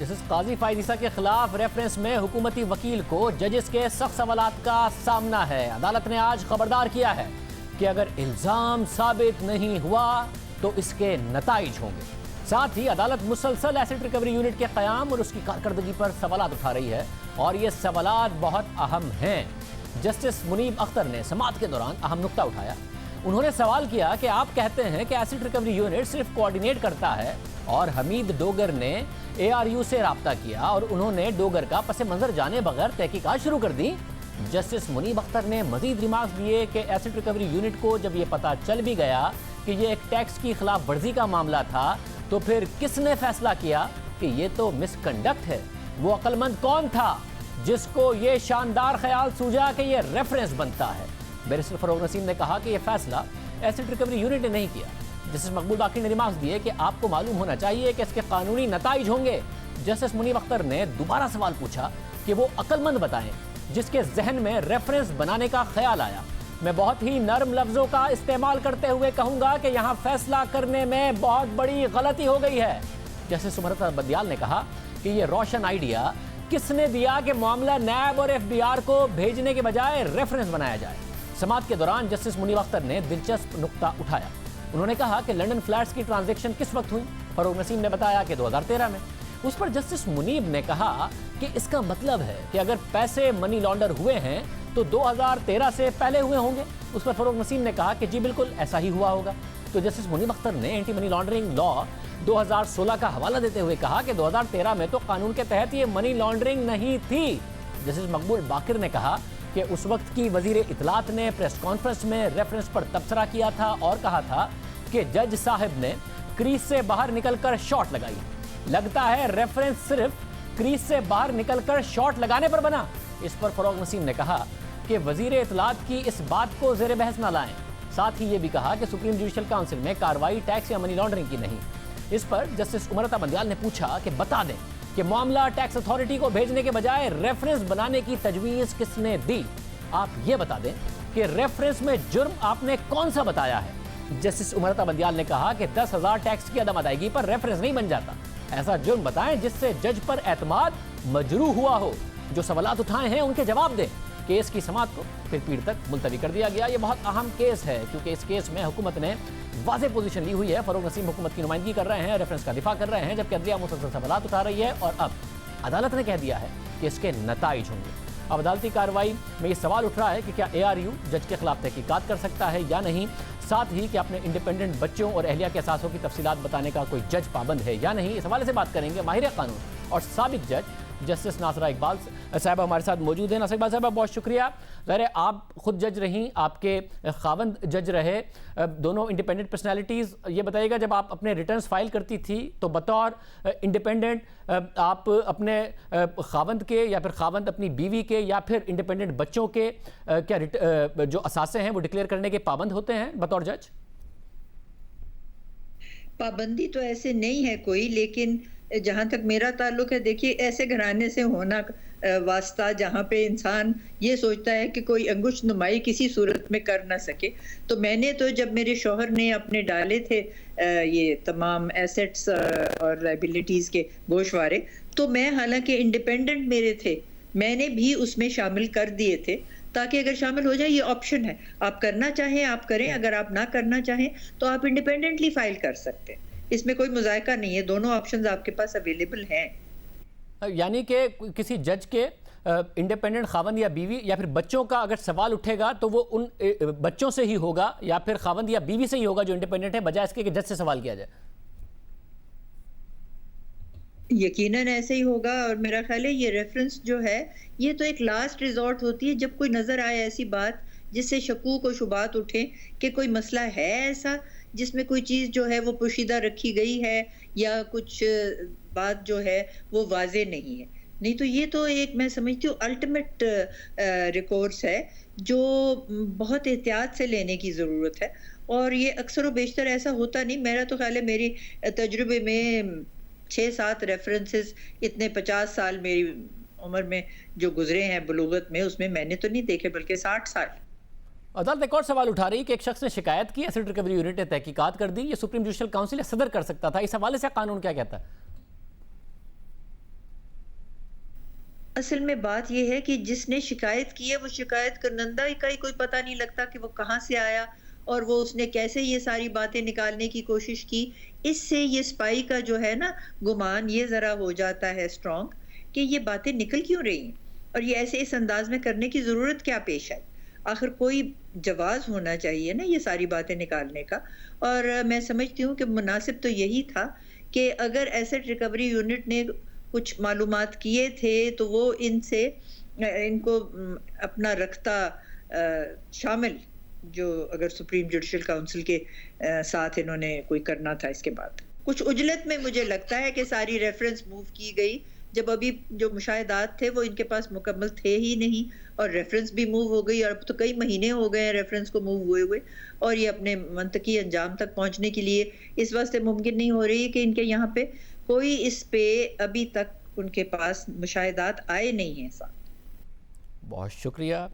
Justice काजी फायद ईसा के खिलाफ reference में हुकूमती वकील को जजेस के सख्त सवालात का सामना है। अदालत ने आज खबरदार किया है कि अगर इल्जाम साबित नहीं हुआ तो इसके नताइज होंगे। साथ ही अदालत मुसलसल एसिड रिकवरी यूनिट के क़याम और उसकी कारकर्दगी पर सवालात उठा रही है और ये सवालात बहुत अहम हैं। जस्टिस मुनीब अख्तर ने समाअत के दौरान अहम नुक्ता उठाया। उन्होंने सवाल किया कि आप कहते हैं कि एसिड रिकवरी यूनिट सिर्फ कोऑर्डिनेट करता है और हमीद डोगर ने ARU से राब्ता किया और उन्होंने डोगर का पस मंजर जाने बगैर तहकीकात शुरू कर दी। जस्टिस मुनीब अख्तर ने मजीद रिमार्क्स दिए कि एसिड रिकवरी यूनिट को जब ये पता चल भी गया कि ये एक टैक्स की खिलाफ वर्जी का मामला था तो फिर किसने फैसला किया कि ये तो मिसकंडक्ट है। वो अक्लमंद कौन था जिसको ये शानदार ख्याल सूझा कि ये रेफरेंस बनता है। बैरिस्टर फरोग नसीम ने कहा कि यह फैसला एसिड रिकवरी यूनिट ने नहीं किया। जस्टिस मकबूल बाकी ने रिमार्क्स दिए कि आपको मालूम होना चाहिए कि इसके कानूनी नताइज होंगे। जस्टिस मुनीब अख्तर ने दोबारा सवाल पूछा कि वो अक्लमंद बताएं जिसके जहन में रेफरेंस बनाने का ख्याल आया। मैं बहुत ही नर्म लफ्जों का इस्तेमाल करते हुए कहूंगा कि यहाँ फैसला करने में बहुत बड़ी गलती हो गई है। जस्टिस सुमरता बंदियाल ने कहा कि ये रोशन आइडिया किसने दिया कि मामला नैब और FBR को भेजने के बजाय रेफरेंस बनाया जाए। समाअत के दौरान जस्टिस मुनीब अख्तर ने दिलचस्प नुक्ता उठाया। उन्होंने कहा कि लंदन फ्लैट्स की ट्रांजैक्शन किस वक्त हुई। फरोग नसीम ने बताया कि 2013 में। उस पर जस्टिस मुनीब ने कहा कि इसका मतलब है कि अगर पैसे मनी लॉन्डर हुए हैं तो 2013 से पहले हुए होंगे। उस पर फरोग नसीम ने कहा कि जी बिल्कुल ऐसा ही हुआ होगा। तो जस्टिस मुनीब अख्तर ने एंटी मनी लॉन्ड्रिंग लॉ 2016 का हवाला देते हुए कहा कि 2013 में तो कानून के तहत ये मनी लॉन्ड्रिंग नहीं थी। जस्टिस मकबूल बाकिर ने कहा कि उस वक्त की वजीर इतलात ने प्रेस कॉन्फ्रेंस में रेफरेंस पर तबसरा किया था और कहा था कि जज साहब ने क्रीज से बाहर निकलकर शॉट लगाई। लगता है रेफरेंस सिर्फ क्रीज से बाहर निकलकर शॉट लगाने पर बना। इस पर फरोग नसीम ने कहा कि वजीर इतलात की इस बात को ज़ेर बहस न लाएं। साथ ही ये भी कहा कि सुप्रीम जुडिशल काउंसिल में कार्रवाई टैक्स या मनी लॉन्ड्रिंग की नहीं। इस पर जस्टिस उमरता बंदियाल ने पूछा कि बता दें कि मामला टैक्स अथॉरिटी को भेजने के बजाय रेफरेंस बनाने की तजवीज़ किसने दी। आप ये बता दें कि रेफरेंस में जुर्म आपने कौन सा बताया है। जस्टिस उमरता बंदियाल ने कहा कि 10,000 टैक्स की अदम अदायगी पर रेफरेंस नहीं बन जाता। ऐसा जुर्म बताएं जिससे जज पर एतमाद मजरूह हुआ हो। जो सवालात उठाए हैं उनके जवाब दें। केस की समाअत को फिर पीर तक मुलतवी कर दिया गया। ये बहुत अहम केस है क्योंकि इस केस में हुकूमत ने वाज़ेह पोजीशन ली हुई है। फरोग नसीम हुकूमत की नुमाइंदगी कर रहे हैं, रेफरेंस का दिफा कर रहे हैं, जबकि अदलिया मुसलसल सवालात उठा रही है और अब अदालत ने कह दिया है कि इसके नताइज होंगे। अब अदालती कार्रवाई में ये सवाल उठ रहा है कि क्या ARU जज के खिलाफ तहकीकात कर सकता है या नहीं। साथ ही कि अपने इंडिपेंडेंट बच्चों और अहलिया के असासों की तफसीलात बताने का कोई जज पाबंद है या नहीं। इस हवाले से बात करेंगे माहिर कानून और साबिक जज जस्टिस नासरा इकबाल साहब हमारे साथ मौजूद हैं। नासरा इकबाल साहब बहुत शुक्रिया। ज़ाहिर है आप खुद जज रहीं, आपके खावंद जज रहे, दोनों इंडिपेंडेंट पर्सनालिटीज़। ये बताइएगा जब आप अपने रिटर्न्स फाइल करती थी तो बतौर इंडिपेंडेंट आप अपने खावंद के या फिर खावंद अपनी बीवी के या फिर इंडिपेंडेंट बच्चों के क्या जो असासे हैं वो डिक्लेयर करने के पाबंद होते हैं बतौर जज? पाबंदी तो ऐसे नहीं है कोई, लेकिन जहां तक मेरा ताल्लुक है, देखिए ऐसे घराने से होना वास्ता जहां पे इंसान ये सोचता है कि कोई अंगुश नुमाई किसी सूरत में कर ना सके। तो मैंने तो जब मेरे शौहर ने अपने डाले थे ये तमाम एसेट्स और लायबिलिटीज के गोशवारे, तो मैं हालांकि इंडिपेंडेंट मेरे थे, मैंने भी उसमें शामिल कर दिए थे ताकि अगर शामिल हो जाए ये ऑप्शन है, आप करना चाहें आप करें, अगर आप ना करना चाहें तो आप इंडिपेंडेंटली फाइल कर सकते हैं। इसमें कोई मुज़ायका नहीं है, दोनों ऑप्शंस आपके पास अवेलेबल हैं। यानी कि किसी जज के इंडिपेंडेंट खावंद या बीवी या फिर बच्चों का अगर सवाल उठेगा तो वो उन बच्चों से ही होगा या फिर खावंद या बीवी से ही होगा जो इंडिपेंडेंट है, बजाय इसके कि जज से सवाल किया जाए। यकीनन ऐसे ही होगा। और मेरा ख्याल है ये रेफरेंस जो है ये तो एक लास्ट रिजॉर्ट होती है जब कोई नजर आए ऐसी बात जिससे शकूक और शुबात उठे कि कोई मसला है ऐसा जिसमें कोई चीज़ जो है वो पोशीदा रखी गई है या कुछ बात जो है वो वाजे नहीं है। नहीं तो ये तो एक मैं समझती हूँ अल्टीमेट रिकोर्स है जो बहुत एहतियात से लेने की ज़रूरत है। और ये अक्सर व बेशतर ऐसा होता नहीं। मेरा तो ख्याल है मेरी तजुर्बे में 6-7 रेफरेंसेस इतने 50 साल मेरी उम्र में जो गुजरे हैं बलूगत में, उसमें मैंने तो नहीं देखे बल्कि 60 साल। अदालत एक और सवाल उठा रही है कि एक शख्स ने शिकायत की, एसिड रिकवरी यूनिट ने तहकीकात कर दी, ये सुप्रीम जुडिशल काउंसिल या सदर कर सकता था। इस हवाले से कानून क्या कहता है? असल में बात ये है कि जिसने शिकायत की है वो शिकायत करनंदा का ही कोई पता नहीं लगता कि वो कहाँ से आया और वो उसने कैसे ये सारी बातें निकालने की कोशिश की। इससे ये स्पाई का जो है ना गुमान ये ज़रा हो जाता है स्ट्रॉन्ग कि ये बातें निकल क्यों रही हैं और ये ऐसे इस अंदाज में करने की ज़रूरत क्या पेश आई? आखिर कोई जवाज़ होना चाहिए ना ये सारी बातें निकालने का। और मैं समझती हूँ कि मुनासिब तो यही था कि अगर एसेट रिकवरी यूनिट ने कुछ मालूमात किए थे तो वो इनसे इनको अपना रख्ता शामिल जो अगर सुप्रीम जुडिशल काउंसिल के साथ इन्होंने कोई करना था इसके बाद। कुछ उजलत में मुझे लगता है कि सारी रेफरेंस मूव की गई, जब अभी जो मुशाहिदात थे वो इनके पास मुकम्मल थे ही नहीं और रेफरेंस भी मूव हो गई और अब तो कई महीने हो गए हैं रेफरेंस को मूव हुए हुए और ये अपने मंतकी अंजाम तक पहुंचने के लिए इस वास्ते मुमकिन नहीं हो रही है कि इनके यहाँ पे कोई इस पे अभी तक उनके पास मुशाहिदात आए नहीं हैं साथ। बहुत शुक्रिया।